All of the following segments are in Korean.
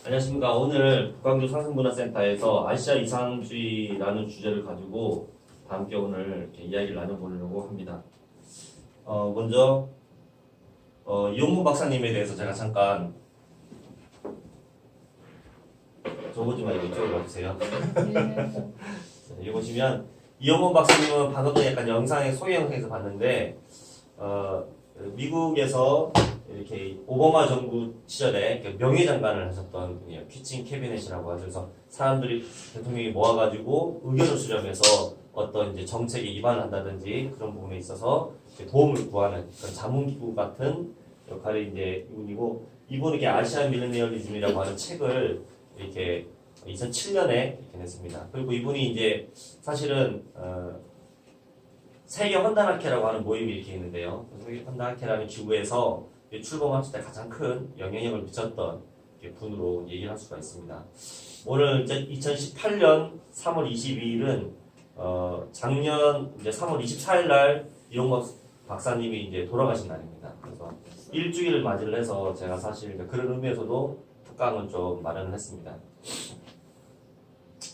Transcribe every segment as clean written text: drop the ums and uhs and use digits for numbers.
안녕하십니까. 오늘 북광주 상승문화센터에서 아시아 이상주의라는 주제를 가지고 함께 오늘 이렇게 이야기를 나눠보려고 합니다. 먼저 이용문 박사님에 대해서 제가 잠깐 저보지 말고 이쪽으로 와주세요. 여기 보시면 이용문 박사님은 방금 전에 약간 소개 영상에서 봤는데 미국에서 이렇게 오바마 정부 시절에 명예장관을 하셨던 분이에요. 퀴친 캐비넷이라고 하죠. 그래서 사람들이 대통령이 모아가지고 의견을 수렴해서 어떤 이제 정책에 입안을 한다든지 그런 부분에 있어서 도움을 구하는 그런 자문기구 같은 역할이 이제 이분이고, 이분은 이렇게 아시안 밀레니얼리즘이라고 하는 책을 이렇게 2007년에 이렇게 냈습니다. 그리고 이분이 이제 사실은 세계 헌단학회라고 하는 모임이 이렇게 있는데요. 세계 헌단학회라는 기구에서 출범했을 때 가장 큰 영향력을 미쳤던 분으로 얘기를 할 수가 있습니다. 오늘 2018년 3월 22일은 작년 이제 3월 24일 날 이용박 박사님이 이제 돌아가신 날입니다. 그래서 일주일을 맞이를 해서 제가 사실 그런 의미에서도 특강을 좀 마련을 했습니다.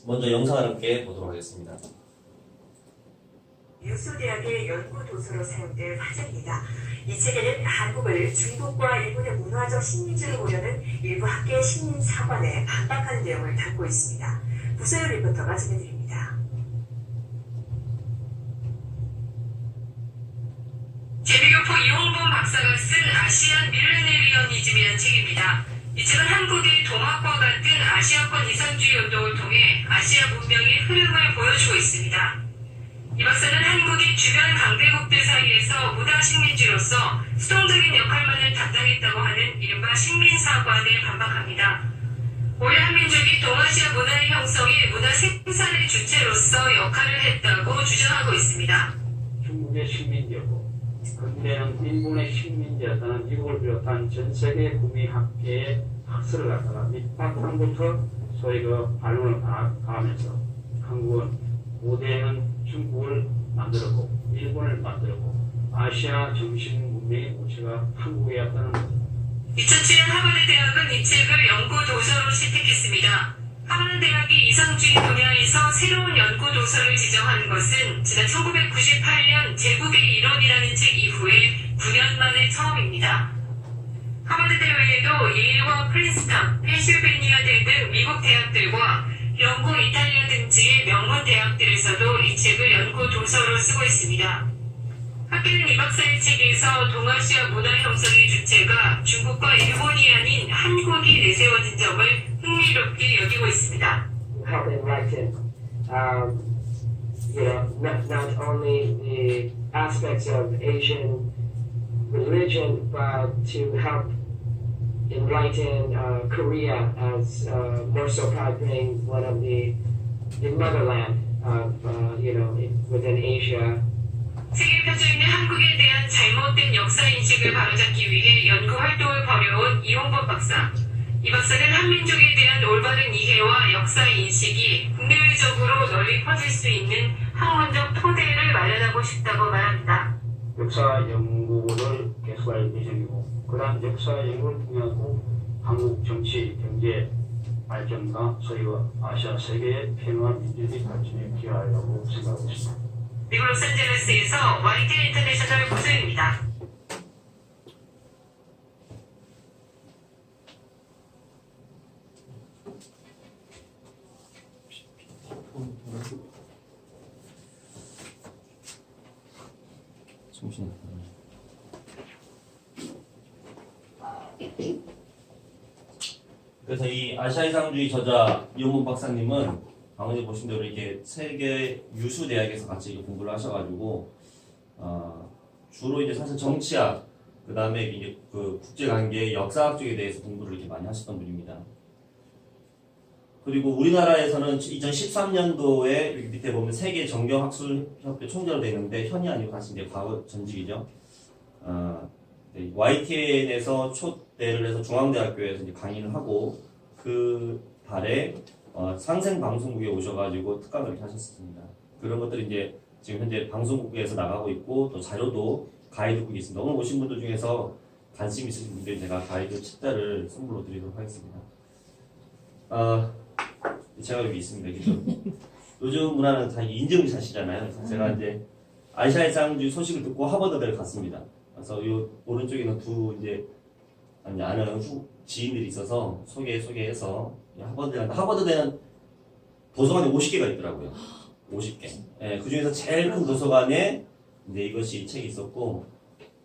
먼저 영상을 함께 보도록 하겠습니다. 유수대학의 연구도서로 사용될 화제입니다. 이 책에는 한국을 중국과 일본의 문화적 식민지로 보려는 일부 학계의 식민사관에 반박하는 내용을 담고 있습니다. 부서유 리포터가 전해드립니다. 재미교포 이홍범 박사가 쓴 아시안 밀레니얼리즘이라는 책입니다. 이 책은 한국의 동학과 같은 아시아권 이상주의 운동을 통해 아시아 문명의 흐름을 보여주고 있습니다. 이 박사는 한국이 주변 강대국들 사이에서 문화 식민지로서 수동적인 역할만을 담당했다고 하는 이른바 식민사관에 반박합니다. 오히려 한민족이 동아시아 문화의 형성에 문화 생산의 주체로서 역할을 했다고 주장하고 있습니다. 중국의 식민지였고 근대는 일본의 식민지였다는 미국을 비롯한 전 세계 구미학계의 학설을 갖다가 밑바탕부터 소위 반론을 가하면서 한국은 고대는 중국을 만들었고 일본을 만들었고 아시아 정신 문명의 모체가 한국이었다는 것입니다. 2007년 하버드 대학은 이 책을 연구 도서로 채택했습니다. 하버드 대학이 이상주의 분야에서 새로운 연구 도서를 지정한 것은 지난 1998년 제국의 이론이라는 책 이후에 9년 만에 처음입니다. 하버드 대 외에도 예일과 프린스턴, 펜실베니아대 등 미국 대학들과 영국, 이탈리아 등지의 명문 대학들에서도 이 책을 연구 도서로 쓰고 있습니다. 학계는 이 박사의 책에서 동아시아 문화 형성의 주체가 중국과 일본이 아닌 한국이 내세워진 점을 흥미롭게 여기고 있습니다. Help enlighten, not only the aspects of Asian religion, but to help enlighten Korea as more so proud being one of the motherland of within Asia. 세계에 펴져 있는 한국에 대한 잘못된 역사 인식을 바로잡기 위해 연구 활동을 벌여온 이홍범 박사. 이 박사는 한민족에 대한 올바른 이해와 역사 인식이 국내외적으로 널리 퍼질 수 있는 학문적 토대를 마련하고 싶다고 말합니다. 역사 연구를 계속할 예정이고 그러한 역사 연구를 통해서 한국 정치, 경제 발전과 소위 아시아 세계의 평화 민주주의 발전에 기여하려고 생각하고 있습니다. 미국 로스앤젤레스에서 YTN 인터내셔널 고소입니다. 그래서 이 아시아 이상주의 저자 이용문 박사님은 방금 보신 대로 이렇게 세계 유수 대학에서 같이 공부를 하셔가지고 주로 이제 사실 정치학, 그 다음에 이제 그 국제관계, 역사학 쪽에 대해서 공부를 이렇게 많이 하셨던 분입니다. 그리고 우리나라에서는 2013년도에 여기 밑에 보면 세계 정경학술협회 총재로 되어 있는데 현이 아니고 다시 이제 과거 전직이죠. YTN에서 초대를 해서 중앙대학교에서 이제 강의를 하고 그 달에 상생방송국에 오셔가지고 특강을 이렇게 하셨습니다. 그런 것들이 이제 지금 현재 방송국에서 나가고 있고 또 자료도 가이드북이 있습니다. 오늘 오신 분들 중에서 관심 있으신 분들 제가 가이드 책자를 선물로 드리도록 하겠습니다. 제가 여기 있습니다. 그죠? 요즘 문화는 다 인증샷이잖아요. 그래서 제가 이제 아시아 이상주의 소식을 듣고 하버드대를 갔습니다. 그래서 요 오른쪽에는 두 이제 아는 지인들이 있어서 소개해서 하버드대는 도서관이 50개가 있더라고요. 50개. 예, 그 중에서 제일 큰 도서관에 이제 이것이 책이 있었고,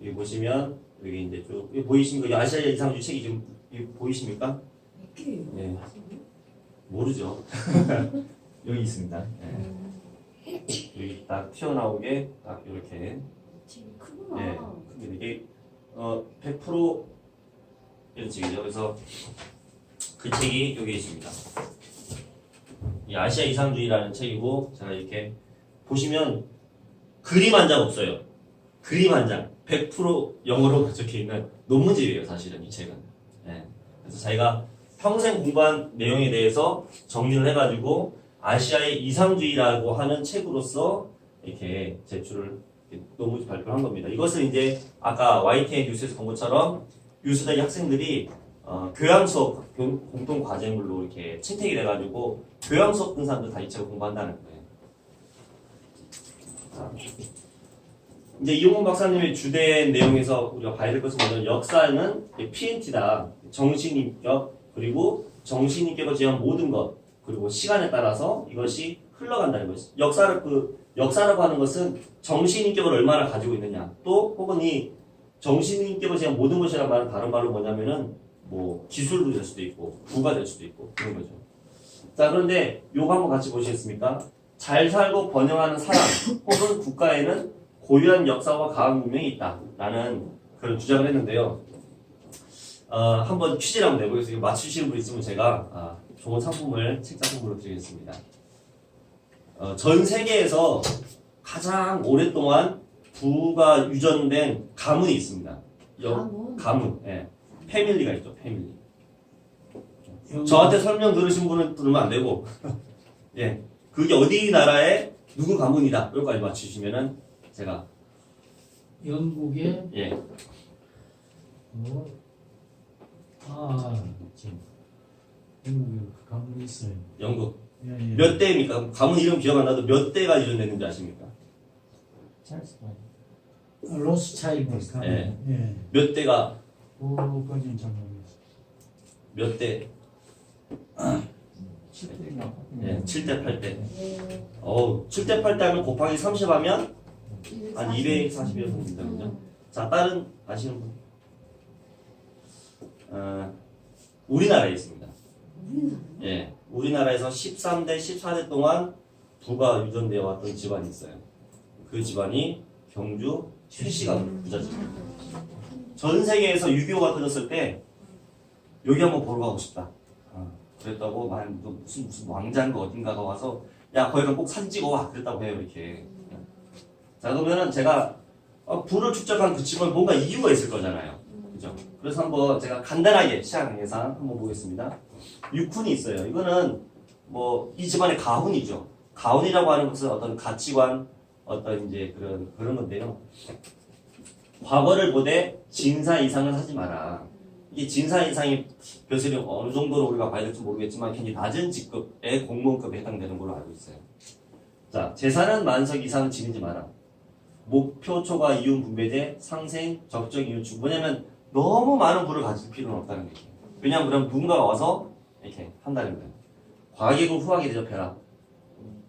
여기 보시면 여기 이제 쭉 여기 보이십니까? 아시아 이상주의 책이 좀 여기 보이십니까? 예. 모르죠. 여기 있습니다. 예. 여기 딱 튀어나오게 딱 이렇게. 되게 크구나. 예. 근데 이게 100% 이런 책이죠. 그래서 그 책이 여기 있습니다. 이 아시아 이상주의라는 책이고, 제가 이렇게 보시면 그림 한 장 없어요. 그림 한 장. 100% 영어로 적혀 있는 논문집이에요, 사실은 이 책은. 예. 그래서 자기가 평생 공부한 내용에 대해서 정리를 해가지고 아시아의 이상주의라고 하는 책으로서 이렇게 제출을 논문집 발표를 한 겁니다. 이것을 이제 아까 YTN 뉴스에서 본 것처럼 유수대 학생들이 교양 수업 공통 과제물로 이렇게 채택이 돼가지고 교양 수업 듣는 사람들 다 이 책을 공부한다는 거예요. 자, 이제 이용훈 박사님의 주된 내용에서 우리가 봐야 될 것은 뭐냐면 역사는 PNT다. 정신인격 그리고 정신인격을 제한 모든 것 그리고 시간에 따라서 이것이 흘러간다는 것이 역사라고 하는 것은 정신인격을 얼마나 가지고 있느냐 또 혹은 이 정신인격을 제한 모든 것이라는 말은 다른 말로 뭐냐면은 뭐 기술도 될 수도 있고 부가 될 수도 있고 그런 거죠. 자 그런데 요거 한번 같이 보시겠습니까? 잘 살고 번영하는 사람 혹은 국가에는 고유한 역사와 과학 문명이 있다라는 그런 주장을 했는데요. 한번 퀴즈를 한번 내보겠습니다. 맞추시는 분 있으면 제가 좋은 상품을 책자 선물로 드리겠습니다. 전 세계에서 가장 오랫동안 부가 유전된 가문이 있습니다. 가문, 예. 패밀리가 있죠, 패밀리. 저한테 설명 들으신 분은 들으면 안 되고, 예. 그게 어디 나라의 누구 가문이다. 여기까지 맞추시면은 제가. 영국에 예. 지금 영국에 그 가문이 있어요. 영국. 예. 몇 대입니까? 가문 이름 기억 안 나도 몇 대가 유전됐는지 아십니까? 로스차일드 가문. 예. 예. 몇 대가, 그거까지는 잘 모르겠어요. 몇 대? 7대인가? 예, 7대, 8대. 7대, 8대 하면 곱하기 30 하면 한 240여 정도 됩니다. 그죠? 자, 다른 아시는 분? 우리나라에 있습니다. 예, 우리나라에서 13대, 14대 동안 부가 유전되어 왔던 집안이 있어요. 그 집안이 경주 최씨 가문 부자집입니다. 전 세계에서 6.25가 터졌을 때 여기 한번 보러 가고 싶다. 그랬다고 무슨 왕자인가 어딘가가 와서 야 거기 가꼭 사진 찍어와 그랬다고 해요 이렇게. 자 그러면은 제가 부를 축적한 그 집은 뭔가 이유가 있을 거잖아요. 그죠? 그래서 한번 제가 간단하게 시장 예상 한번 보겠습니다. 육훈이 있어요. 이거는 뭐 이 집안의 가훈이죠. 가훈이라고 하는 것은 어떤 가치관 어떤 이제 그런 건데요. 과거를 보되 진사 이상은 하지 마라. 이 진사 이상이 벼슬이 어느 정도로 우리가 봐야 될지 모르겠지만 굉장히 낮은 직급의 공무원급에 해당되는 걸로 알고 있어요. 자, 재산은 만석 이상 지니지 마라. 목표 초과 이윤 분배제 상생 적정 이윤 중 뭐냐면 너무 많은 부를 가질 필요는 없다는 거죠. 왜냐하면 그럼 누군가가 와서 이렇게 한다는 거예요. 과객을 후하게 대접해라.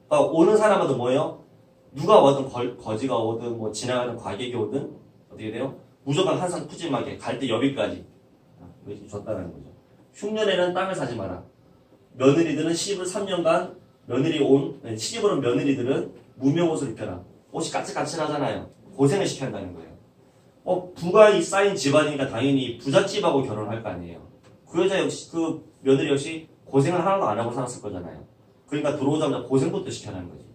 그러니까 오는 사람마다 뭐예요? 누가 오든 거지가 오든 뭐 지나가는 과객이 오든 어떻게 돼요? 무조건 항상 푸짐하게 갈 때 여비까지 이렇게 줬다는 거죠. 흉년에는 땅을 사지 마라. 며느리들은 시집을 3년간 시집을 온 며느리들은 무명 옷을 입혀라. 옷이 까칠까칠하잖아요. 고생을 시켜야 한다는 거예요. 부가 쌓인 집안이니까 당연히 부잣집하고 결혼할 거 아니에요. 그 여자 역시 그 며느리 역시 고생을 하나도 안 하고 살았을 거잖아요. 그러니까 들어오자마자 고생부터 시켜라는 거지.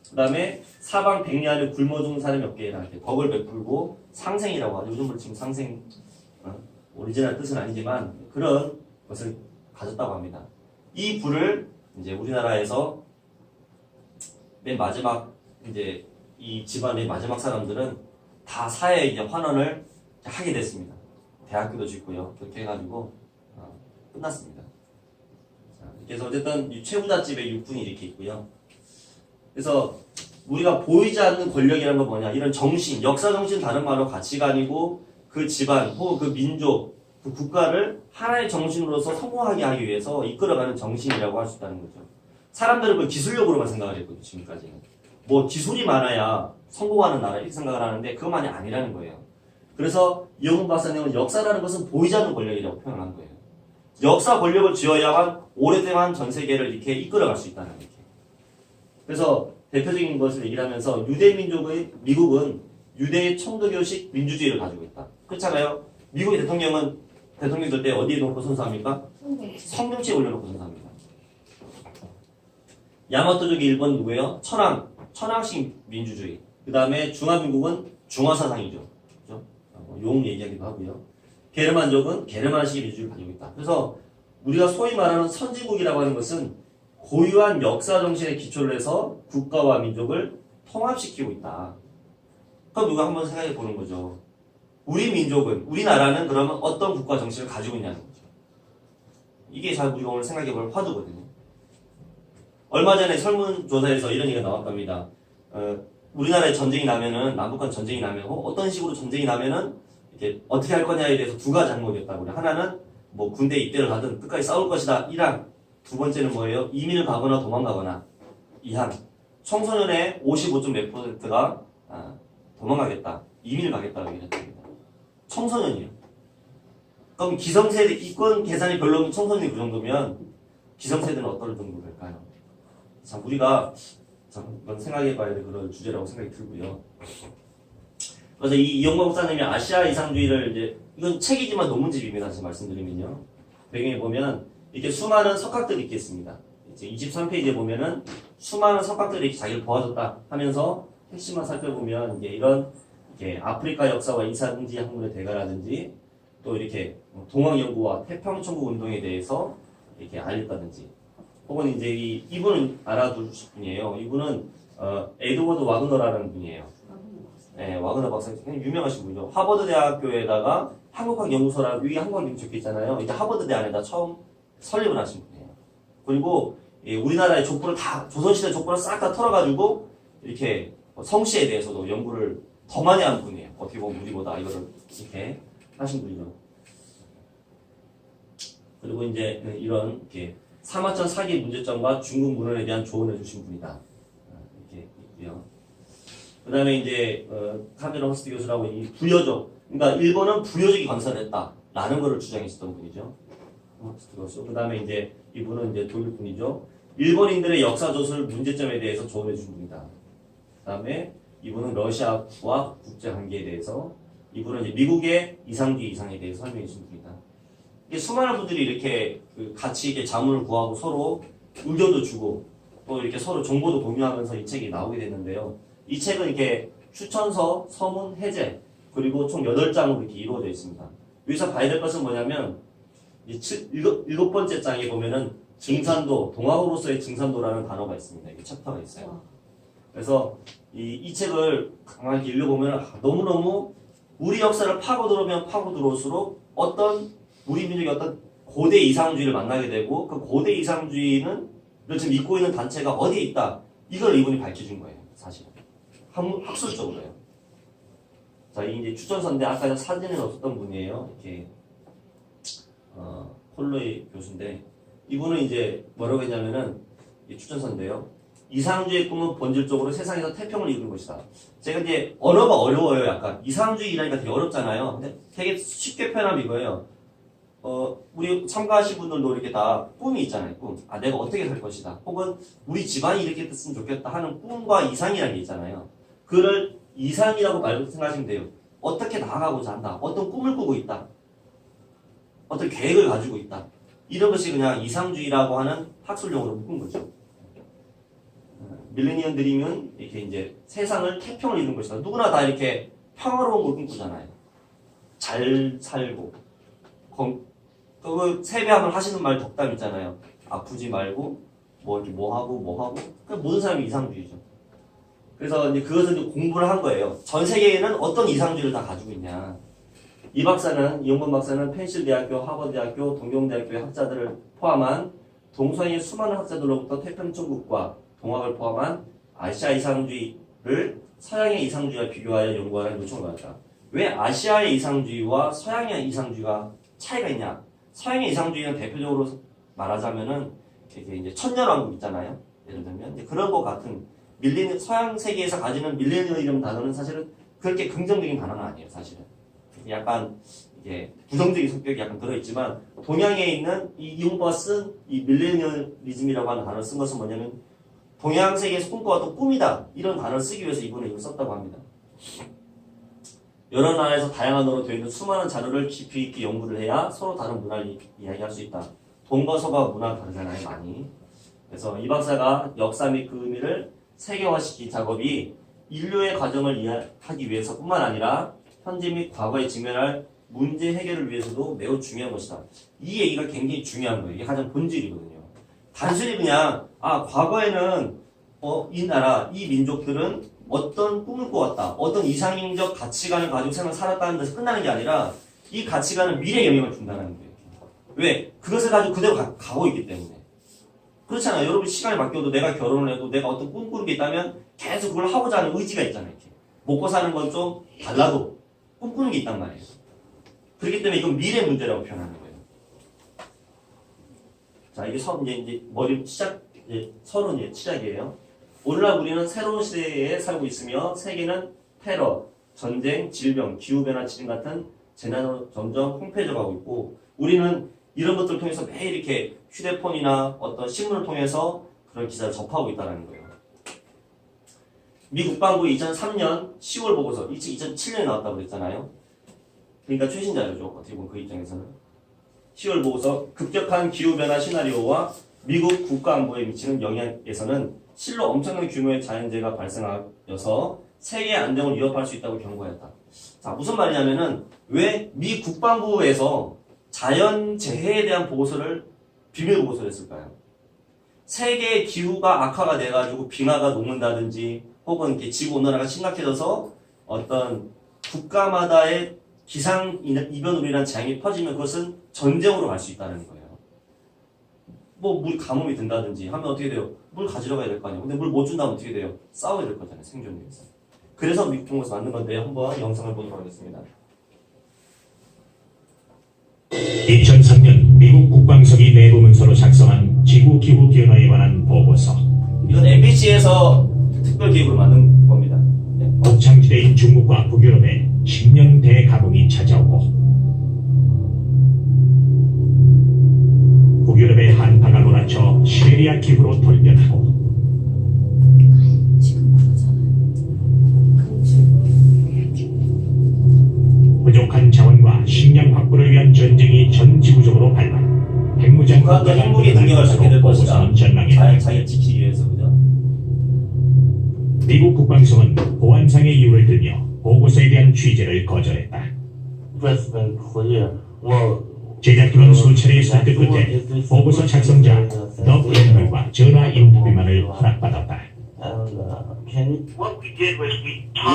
그 다음에 사방 백리안을 굶어 죽는 사람이 없게 해라. 덕을 베풀고 상생이라고 하죠. 요즘으로 지금 상생 오리지널 뜻은 아니지만 그런 것을 가졌다고 합니다. 이 부를 이제 우리나라에서 맨 마지막 이제 이 집안의 마지막 사람들은 다 사회에 이제 환원을 하게 됐습니다. 대학교도 짓고요. 그렇게 해가지고 끝났습니다. 그래서 어쨌든 이 최부잣집에 육군이 이렇게 있고요. 그래서 우리가 보이지 않는 권력이라는 건 뭐냐? 이런 정신, 역사 정신 다른 말로 가치관이고 그 집안 혹은 그 민족, 그 국가를 하나의 정신으로서 성공하게 하기 위해서 이끌어가는 정신이라고 할 수 있다는 거죠. 사람들은 그 기술력으로만 생각을 했거든요. 지금까지는. 뭐 기술이 많아야 성공하는 나라 이렇게 생각을 하는데 그것만이 아니라는 거예요. 그래서 이영훈 박사님은 역사라는 것은 보이지 않는 권력이라고 표현한 거예요. 역사 권력을 쥐어야만 오랫동안 전 세계를 이렇게 이끌어갈 수 있다는 거예요. 그래서 대표적인 것을 얘기를 하면서 유대민족의 미국은 유대의 청도교식 민주주의를 가지고 있다. 그렇잖아요. 미국의 대통령들 때 어디에 놓고 선서합니까? 성경책에 올려놓고 선서합니다. 야마토족이 일본 누구예요? 천황식 민주주의. 그 다음에 중화민국은 중화사상이죠. 그죠? 용 얘기하기도 하고요. 게르만족은 게르만식 민주주의를 가지고 있다. 그래서 우리가 소위 말하는 선진국이라고 하는 것은 고유한 역사 정신에 기초를 해서 국가와 민족을 통합시키고 있다. 그럼 누가 한번 생각해 보는 거죠. 우리 민족은, 우리나라는 그러면 어떤 국가 정신을 가지고 있냐는 거죠. 이게 잘 우리가 오늘 생각해 볼 화두거든요. 얼마 전에 설문조사에서 이런 얘기가 나왔답니다. 우리나라에 전쟁이 나면은, 남북한 전쟁이 나면, 어떤 식으로 전쟁이 나면은, 이렇게 어떻게 할 거냐에 대해서 두 가지 항목이었다고 그래요. 하나는 뭐 군대 입대를 가든 끝까지 싸울 것이다. 1항. 두 번째는 뭐예요? 이민을 가거나 도망가거나. 2항. 청소년의 55몇 %가 도망가겠다. 이민을 가겠다고 얘기했답니다. 청소년이요. 그럼 기성세대, 이권 계산이 별로 없는 청소년이 그 정도면 기성세대는 어떨 정도 될까요? 자, 우리가 한번 생각해 봐야 될 그런 주제라고 생각이 들고요. 그래서 이 이용범 목사님이 아시아 이상주의를 이제, 이건 책이지만 논문집입니다. 다시 말씀드리면요. 배경에 보면 이렇게 수많은 석학들이 있겠습니다. 이제 23페이지에 보면은 수많은 석학들이 이렇게 자기를 도와줬다 하면서 핵심만 살펴보면 이게 이런 아프리카 역사와 이산지 학문의 대가라든지 또 이렇게 동학연구와 태평천국 운동에 대해서 이렇게 알렸다든지 혹은 이제 이분은 알아두실 분이에요. 이분은 에드워드 와그너라는 분이에요. 네, 와그너 박사 굉장히 유명하신 분이죠. 하버드 대학교에다가 한국학 연구소라는 위에 한국학 연구 적혀 있잖아요. 이제 하버드 대안에다 처음 설립을 하신 분이에요. 그리고 우리나라의 족보를 다 조선시대 족보를 싹 다 털어가지고 이렇게 성씨에 대해서도 연구를 더 많이 한 분이에요. 어떻게 보면 우리보다 이거를 이렇게 하신 분이죠. 그리고 이제 이런 이렇게 사마천 사기 문제점과 중국 문헌에 대한 조언을 주신 분이다. 이렇게 있고요. 그 다음에 이제 카메론 허스트 교수라고 이 부여족, 그러니까 일본은 부여족이 건설했다라는 것을 주장했었던 분이죠. 허스트 교수. 그 다음에 이제 이분은 이제 독일 분이죠. 일본인들의 역사 조술 문제점에 대해서 조언해 준 분이다. 그 다음에 이분은 러시아와 국제 관계에 대해서, 이분은 이제 미국의 이상주의 이상에 대해서 설명해 준 분이다. 이게 수많은 분들이 이렇게 같이 이렇게 자문을 구하고 서로 의견도 주고 또 이렇게 서로 정보도 공유하면서 이 책이 나오게 됐는데요. 이 책은 이렇게 추천서, 서문, 해제 그리고 총 8장으로 이렇게 이루어져 있습니다. 여기서 봐야 될 것은 뭐냐면 일곱 번째 장에 보면은 증산도, 동학으로서의 증산도라는 단어가 있습니다. 이게 챕터가 있어요. 그래서 이 책을 가만히 읽어보면 너무너무 우리 역사를 파고 들어오면 파고 들어올수록 어떤 우리 민족의 어떤 고대 이상주의를 만나게 되고 그 고대 이상주의는 지금 믿고 있는 단체가 어디에 있다. 이걸 이분이 밝혀준 거예요. 사실은. 학술적으로요. 자, 이 이제 추천서인데 아까 사진에 없었던 분이에요. 이렇게 홀로이 교수인데 이분은 이제 뭐라고 했냐면은 이 추천서인데요. 이상주의의 꿈은 본질적으로 세상에서 태평을 이루는 것이다. 제가 이제 언어가 어려워요. 약간 이상주의라니까 되게 어렵잖아요. 근데 되게 쉽게 표현하면 이거예요. 우리 참가하신 분들도 이렇게 다 꿈이 있잖아요. 꿈. 아, 내가 어떻게 살 것이다. 혹은 우리 집안이 이렇게 됐으면 좋겠다 하는 꿈과 이상이라는 게 있잖아요. 그를 이상이라고 생각하시면 돼요. 어떻게 나아가고자 한다. 어떤 꿈을 꾸고 있다. 어떤 계획을 가지고 있다. 이런 것이 그냥 이상주의라고 하는 학술용어로 묶은 거죠. 밀레니엄 드림은 이렇게 이제 세상을 태평을 이루는 것이다. 누구나 다 이렇게 평화로운 걸 꿈꾸잖아요. 잘 살고. 그 세배함을 하시는 말 덕담 있잖아요. 아프지 말고 뭐 이렇게 뭐 하고 그 모든 사람이 이상주의죠. 그래서 이제 그것을 이제 공부를 한 거예요. 전 세계에는 어떤 이상주의를 다 가지고 있냐. 이용범 박사는 펜실대학교, 하버드대학교, 동경대학교의 학자들을 포함한 동서양의 수많은 학자들로부터 태평천국과 동학을 포함한 아시아 이상주의를 서양의 이상주의와 비교하여 연구하라는 요청을 받았다. 왜 아시아의 이상주의와 서양의 이상주의가 차이가 있냐? 서양의 이상주의는 대표적으로 말하자면은 이게 이제 천년왕국 있잖아요. 예를 들면 이제 그런 것 같은 서양 세계에서 가지는 밀레니얼이라는 단어는 사실은 그렇게 긍정적인 단어는 아니에요. 사실은 약간 이게 부정적인 성격이 약간 들어있지만 동양에 있는 이 이용과 쓴 이 밀레니얼리즘이라고 하는 단어를 쓴 것은 뭐냐면 동양 세계에서 꿈꿔왔던 꿈이다 이런 단어를 쓰기 위해서 이분은 이걸 썼다고 합니다. 여러 나라에서 다양한 언어로 되어 있는 수많은 자료를 깊이 있게 연구를 해야 서로 다른 문화를 이야기할 수 있다. 동과 서가 문화가 다르잖아요, 많이. 그래서 이 박사가 역사 및 그 의미를 세계화시킨 작업이 인류의 과정을 이해하기 위해서뿐만 아니라 현재 및 과거에 직면할 문제 해결을 위해서도 매우 중요한 것이다. 이 얘기가 굉장히 중요한 거예요. 이게 가장 본질이거든요. 단순히 그냥 과거에는 이 나라, 이 민족들은 어떤 꿈을 꾸었다. 어떤 이상적 가치관을 가지고 생을 살았다는 데서 끝나는 게 아니라 이 가치관은 미래에 영향을 준다는 거예요. 왜? 그것을 가지고 그대로 가고 있기 때문에. 그렇잖아요. 여러분 시간이 바뀌어도 내가 결혼을 해도 내가 어떤 꿈꾸는 게 있다면 계속 그걸 하고자 하는 의지가 있잖아요. 이렇게. 먹고 사는 건 좀 달라도 꿈꾸는 게 있단 말이에요. 그렇기 때문에 이건 미래 문제라고 표현하는 거예요. 자, 이게 이제 머리 서론 시작이에요. 오늘날 우리는 새로운 시대에 살고 있으며 세계는 테러, 전쟁, 질병, 기후변화, 지진 같은 재난으로 점점 풍패져가고 있고 우리는 이런 것들을 통해서 매일 이렇게 휴대폰이나 어떤 신문을 통해서 그런 기사를 접하고 있다는 거예요. 미 국방부의 2003년 10월 보고서, 2007년에 나왔다고 그랬잖아요. 그러니까 최신 자료죠. 어떻게 보면 그 입장에서는. 10월 보고서 급격한 기후변화 시나리오와 미국 국가안보에 미치는 영향에서는 실로 엄청난 규모의 자연재해가 발생하여서 세계의 안정을 위협할 수 있다고 경고했다. 자, 무슨 말이냐면은 왜 미 국방부에서 자연재해에 대한 보고서를 비밀 보고서를 했을까요? 세계의 기후가 악화가 돼가지고 빙하가 녹는다든지 혹은 이렇게 지구온난화가 심각해져서 어떤 국가마다의 기상 이변으로 인한 재앙이 퍼지면 그것은 전쟁으로 갈 수 있다는 거예요. 뭐 물 가뭄이 든다든지 하면 어떻게 돼요? 물 가지러 가야 될 거 아니에요. 근데 물 못 준다면 어떻게 돼요? 싸워야 될 거잖아요. 생존을 위해서. 그래서 미국 정부에서 만든 건데요. 한번 영상을 보도록 하겠습니다. 2003년 미국 국방성이 내부 문서로 작성한 지구 기후 변화에 관한 보고서. 이건 MBC에서 특별 기획으로 만든 겁니다. 네. 곡창지대인 중국과 북유럽에 10년 대가뭄이 찾아오고 북유럽의 한파가 몰아쳐 시베리아 기후로 돌변하고 지금 그러잖아요. 부족한 자원과 식량 확보를 위한 전쟁이 전 지구적으로 발발. 핵무장 북한도 핵무기 능력을 갖게 될 것이다. 전망했다. 자기를 지키기 위해서, 그죠? 미국 국방성은 보안상의 이유를 들며 보고서에 대한 취재를 거절했다. 제작팀은 수차례의 설득 끝에 보고서 작성자 더 앤널과 전화 인터뷰만을 허락받았다.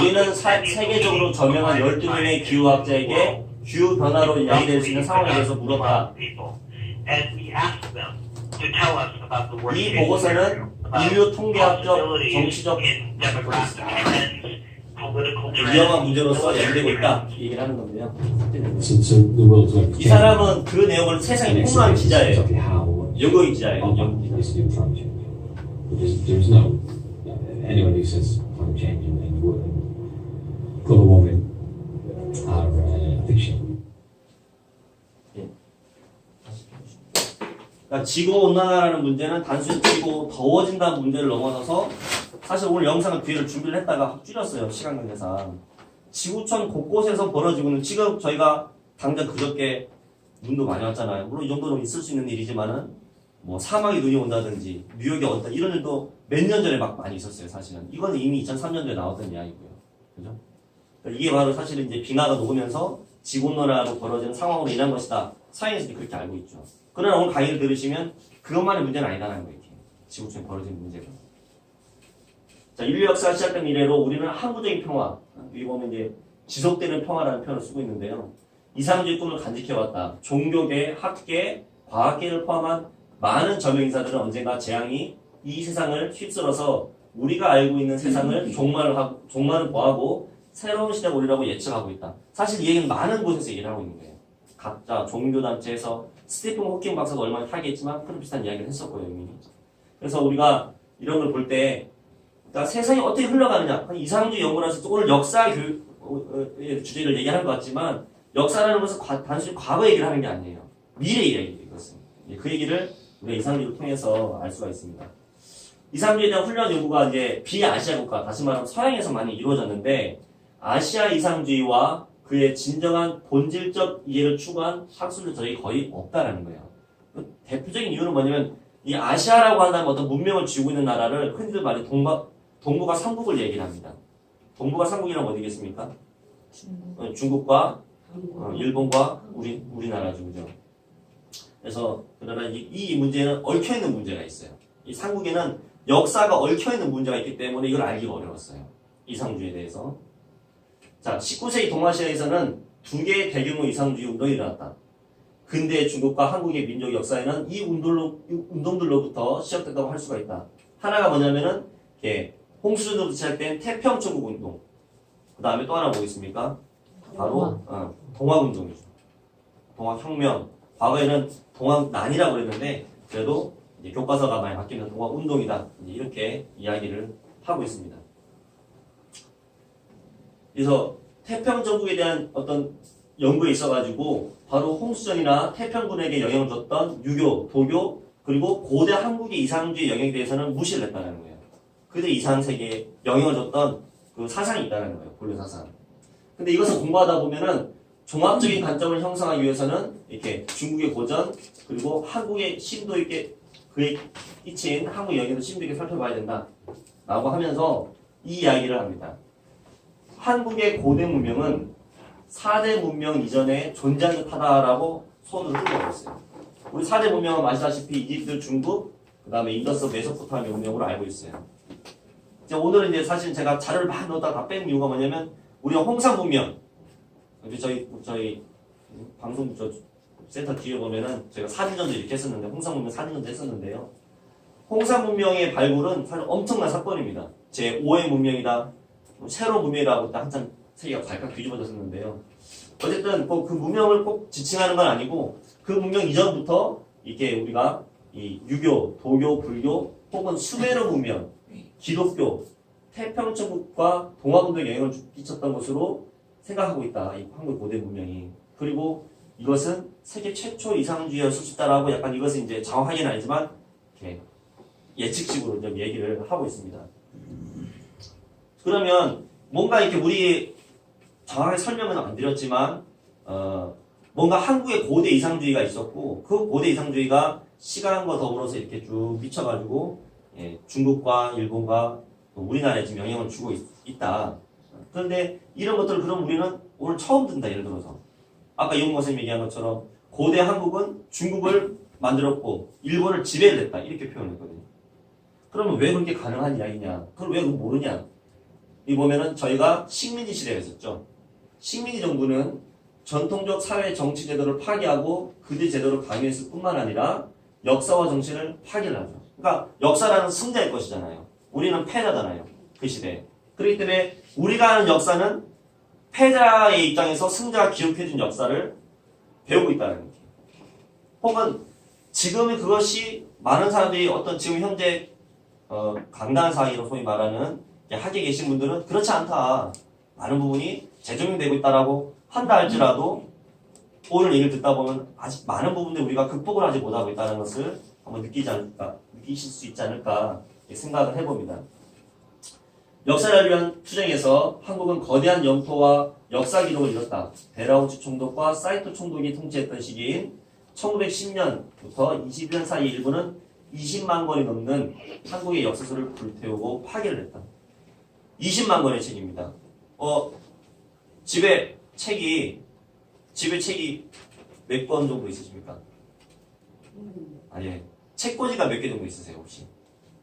우리는 세계적으로 저명한 12명의 기후학자에게 기후변화로 이야기될 수 있는 상황에 대해서 물었다. 이 보고서는 인류 통계학적, 정치적 위험한 문제로서 연대고 있다. 이 얘기를 하는 건데요. 이 사람은 그 내용을 세상에 폭로한 기자예요. 영국인 기자예요. 영국 기자. There's no anyone who says climate change and global warming are fiction. 그러니까 지구온난화라는 문제는 단순히 지구 더워진다는 문제를 넘어서서 사실 오늘 영상을 기회를 준비를 했다가 확 줄였어요. 시간 관계상. 지구촌 곳곳에서 벌어지고 있는 지금 저희가 당장 그저께 눈도 많이 왔잖아요. 물론 이 정도는 있을 수 있는 일이지만은 뭐 사막에 눈이 온다든지 뉴욕에 온다 이런 일도 몇 년 전에 막 많이 있었어요. 사실은 이건 이미 2003년도에 나왔던 이야기고요. 그죠? 그러니까 이게 바로 사실은 이제 빙하가 녹으면서 지구온난화로 벌어지는 상황으로 인한 것이다. 사이언스도 그렇게 알고 있죠. 그러나 오늘 강의를 들으시면 그것만의 문제는 아니다라는 거예요. 지구촌에 벌어지는 문제가. 자, 인류 역사가 시작된 이래로 우리는 항구적인 평화, 여기 보면 이제 지속되는 평화라는 표현을 쓰고 있는데요. 이상주의 꿈을 간직해왔다. 종교계, 학계, 과학계를 포함한 많은 저명 인사들은 언젠가 재앙이 이 세상을 휩쓸어서 우리가 알고 있는 세상을 종말은 보하고 새로운 시대가 오리라고 예측하고 있다. 사실 이 얘기는 많은 곳에서 얘기를 하고 있는 거예요. 각자 종교단체에서 스티븐 호킹 박사도 얼마나 타기했지만 그런 비슷한 이야기를 했었고요, 이미. 그래서 우리가 이런 걸 볼 때 그러니까 세상이 어떻게 흘러가느냐, 이상주의 연구라서 오늘 역사 교육의 주제를 얘기하는 것 같지만 역사라는 것은 단순히 과거 얘기를 하는 게 아니에요. 미래 이야기예요, 이것은. 그 얘기를 우리가 이상주의를 통해서 알 수가 있습니다. 이상주의에 대한 훈련 연구가 이제 비아시아 국가, 다시 말하면 서양에서 많이 이루어졌는데 아시아 이상주의와 그의 진정한 본질적 이해를 추구한 학술들이 거의 없다라는 거예요. 대표적인 이유는 뭐냐면 이 아시아라고 한다면 어떤 문명을 쥐고 있는 나라를 흔히들 말해 동북아 삼국을 얘기를 합니다. 동북아 삼국이란 어디겠습니까? 중국과 일본과 우리나라죠, 그죠? 그래서 그러나 이 문제는 얽혀있는 문제가 있어요. 이 삼국에는 역사가 얽혀있는 문제가 있기 때문에 이걸 알기가 어려웠어요. 이상주의에 대해서. 자, 19세기 동아시아에서는 두 개의 대규모 이상주의 운동이 일어났다. 근대 중국과 한국의 민족 역사에는 이 운동들로부터 시작됐다고 할 수가 있다. 하나가 뭐냐면은 홍수전으로부터 시작된 태평천국 운동. 그 다음에 또 하나 뭐겠습니까? 바로 동학운동이죠. 동학혁명. 과거에는 동학난이라고 그랬는데 그래도 이제 교과서가 많이 바뀌면서 동학운동이다. 이렇게 이야기를 하고 있습니다. 그래서 태평전국에 대한 어떤 연구에 있어가지고 바로 홍수전이나 태평군에게 영향을 줬던 유교, 도교, 그리고 고대 한국의 이상주의 영역에 대해서는 무시를 했다는 거예요. 그들 이상세계에 영향을 줬던 그 사상이 있다는 거예요. 본래 사상. 근데 이것을 공부하다 보면은 종합적인 관점을 형성하기 위해서는 이렇게 중국의 고전, 그리고 한국의 심도 있게 그에 끼친 한국 영역에서 심도 있게 살펴봐야 된다. 라고 하면서 이 이야기를 합니다. 한국의 고대 문명은 4대 문명 이전에 존재한 듯하다라고 손으로 흘려고 있어요. 우리 4대 문명은 아시다시피 이집트, 중국, 그 다음에 인더스, 메소포타미아 문명으로 알고 있어요. 오늘은 이제 사실 제가 자료를 많이 넣었다가 다 뺀 이유가 뭐냐면 우리가 홍산 문명, 저희 방송 센터 뒤에 보면은 저희가 사진전도 이렇게 했었는데 홍산 문명 사진전도 했었는데요. 홍산 문명의 발굴은 사실 엄청난 사건입니다. 제 5의 문명이다. 새로운 문명이라고 한참 세계가 발칵 뒤집어졌었는데요. 어쨌든 그 문명을 꼭 지칭하는 건 아니고 그 문명 이전부터 이렇게 우리가 이 유교, 도교, 불교 혹은 수메르 문명, 기독교, 태평천국과 동학운동에 영향을 끼쳤던 것으로 생각하고 있다. 이 한국 고대 문명이. 그리고 이것은 세계 최초 이상주의였을 수 있다라고 약간 이것은 이제 정확하게는 아니지만 이렇게 예측식으로 좀 얘기를 하고 있습니다. 그러면 뭔가 이렇게 우리 정확하게 설명은 안 드렸지만 뭔가 한국의 고대 이상주의가 있었고 그 고대 이상주의가 시간과 더불어서 이렇게 쭉 미쳐가지고 중국과 일본과 우리나라에 지금 영향을 주고 있다. 그런데 이런 것들을 그럼 우리는 오늘 처음 듣는다. 예를 들어서 아까 이용모 선생님이 얘기한 것처럼 고대 한국은 중국을 만들었고 일본을 지배를 했다. 이렇게 표현했거든요. 그러면 왜 그렇게 가능한 이야기냐? 그걸 왜 모르냐? 이 보면은 저희가 식민지 시대가 있었죠. 식민지 정부는 전통적 사회 정치 제도를 파괴하고 그들 제도를 강요했을 뿐만 아니라 역사와 정신을 파괴를 하죠. 그러니까 역사라는 승자의 것이잖아요. 우리는 패자잖아요. 그 시대에. 그렇기 때문에 우리가 아는 역사는 패자의 입장에서 승자가 기록해준 역사를 배우고 있다는 거예요. 혹은 지금의 그것이 많은 사람들이 어떤 지금 현재 강단 사이로 소위 말하는 학에 계신 분들은 그렇지 않다. 많은 부분이 재조명되고 있다라고 한다 할지라도 오늘 얘기를 듣다 보면 아직 많은 부분들 우리가 극복을 하지 못하고 있다는 것을 한번 느끼실 수 있지 않을까 생각을 해봅니다. 역사를 위한 투쟁에서 한국은 거대한 영토와 역사 기록을 이뤘다. 베라우치 총독과 사이토 총독이 통치했던 시기인 1910년부터 21년 사이 일부는 20만 권이 넘는 한국의 역사서를 불태우고 파괴를 했다. 20만 권의 책입니다. 집에 책이 몇 권 정도 있으십니까? 아니, 책꽂이가 몇 개 정도 있으세요, 혹시?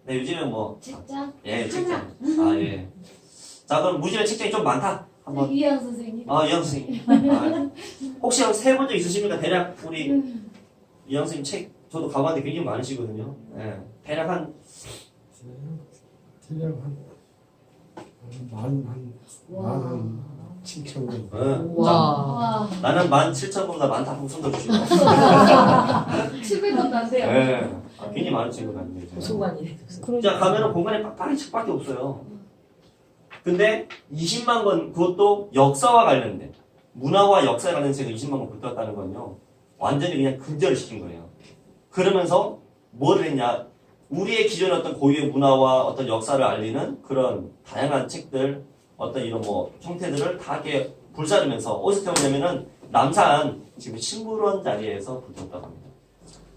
네, 요즘에 뭐. 책장? 예, 책장. 예. 자, 그럼 무지개 책장이 좀 많다? 한번. 이해영 선생님. 이해영 선생님. 혹시 세본 적 있으십니까? 대략 우리 이해영 선생님 책 저도 가봤는데 굉장히 많으시거든요. 예. 대략 한 대략 한 17,000원. 예. 와. 나는 17,000보다 많다 하면 손 들어주시고. 700원 난데요. 예. 굉장히 많은 친구가 있네요. 도서관이네. 자, 가면은 공간에 빡빡이 책밖에 없어요. 근데 20만 권, 그것도 역사와 관련된, 문화와 역사에 관련된 책을 20만 권 붙었다는 건요, 완전히 그냥 근절을 시킨 거예요. 그러면서 뭐를 했냐, 우리의 기존의 어떤 고유의 문화와 어떤 역사를 알리는 그런 다양한 책들, 어떤 이런 뭐 형태들을 다 이렇게 불사르면서 어디서 태우냐면은 남산 지금 식물원 자리에서 붙었다고 합니다.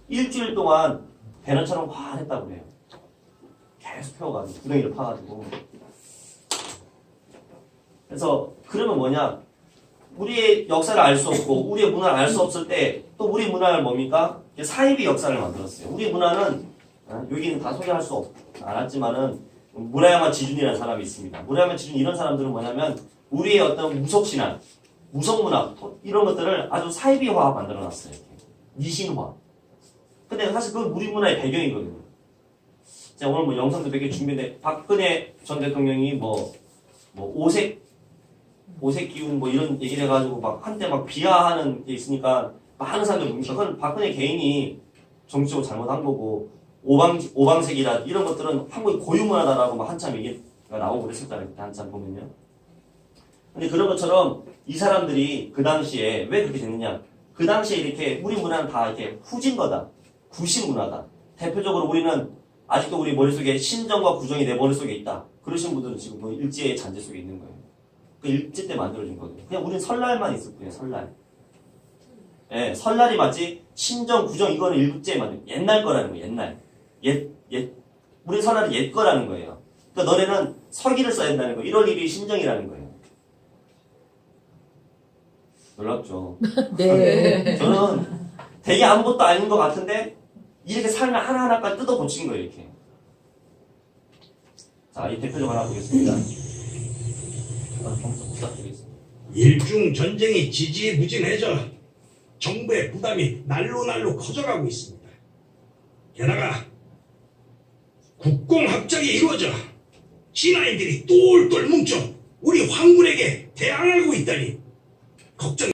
일주일 동안 배너처럼 환했다고 그래요. 계속 태워가지고 구덩이를 파가지고. 그래서 그러면 뭐냐, 우리의 역사를 알 수 없고 우리의 문화를 알 수 없을 때 또 우리 문화를 뭡니까? 사이비 역사를 만들었어요. 우리 문화는 여기는 다 소개할 수 않았지만은 무라야마 지준이라는 사람이 있습니다. 무라야마 지준 이런 사람들은 뭐냐면 우리의 어떤 무속신앙, 무속문화 이런 것들을 아주 사이비화 만들어놨어요. 미신화. 근데 사실 그건 우리 문화의 배경이거든요. 자, 오늘 뭐 영상도 몇 개 준비돼. 박근혜 전 대통령이 오색 기운 뭐 이런 얘기를 해가지고 막 한때 막 비하하는 게 있으니까 많은 사람들이 봅니다. 그건 박근혜 개인이 정치적으로 잘못한 거고 오방색이라 이런 것들은 한국의 고유문화다라고 막 한참 얘기가 나오고 그랬었잖아요. 그때 한참 보면요. 근데 그런 것처럼 이 사람들이 그 당시에 왜 그렇게 됐느냐? 그 당시에 이렇게 우리 문화는 다 이렇게 후진 거다. 구신 문화다. 대표적으로 우리는 아직도 우리 머릿속에 신정과 구정이 내 머릿속에 있다. 그러신 분들은 지금 그 일제의 잔재 속에 있는 거예요. 그 일제 때 만들어진 거거든요. 그냥 우리는 설날만 있을 뿐이에요. 설날. 예, 설날이 맞지 신정, 구정 이거는 일제에 만든 옛날 거라는 거예요. 옛날. 우리 설날은 옛 거라는 거예요. 그러니까 너네는 서기를 써야 된다는 거예요. 1월 1일이 신정이라는 거예요. 놀랍죠? 네. 저는 되게 아무것도 아닌 것 같은데 이렇게 삶을 하나하나까지 뜯어 고친 거예요. 이렇게. 자, 이 대표적 하나 보겠습니다. 부탁드리겠습니다. 일중 전쟁이 지지부진해져 정부의 부담이 날로 커져가고 있습니다. 게다가 국공합작이 이루어져 진화인들이 똘똘 뭉쳐 우리 황군에게 대항하고 있다니 걱정이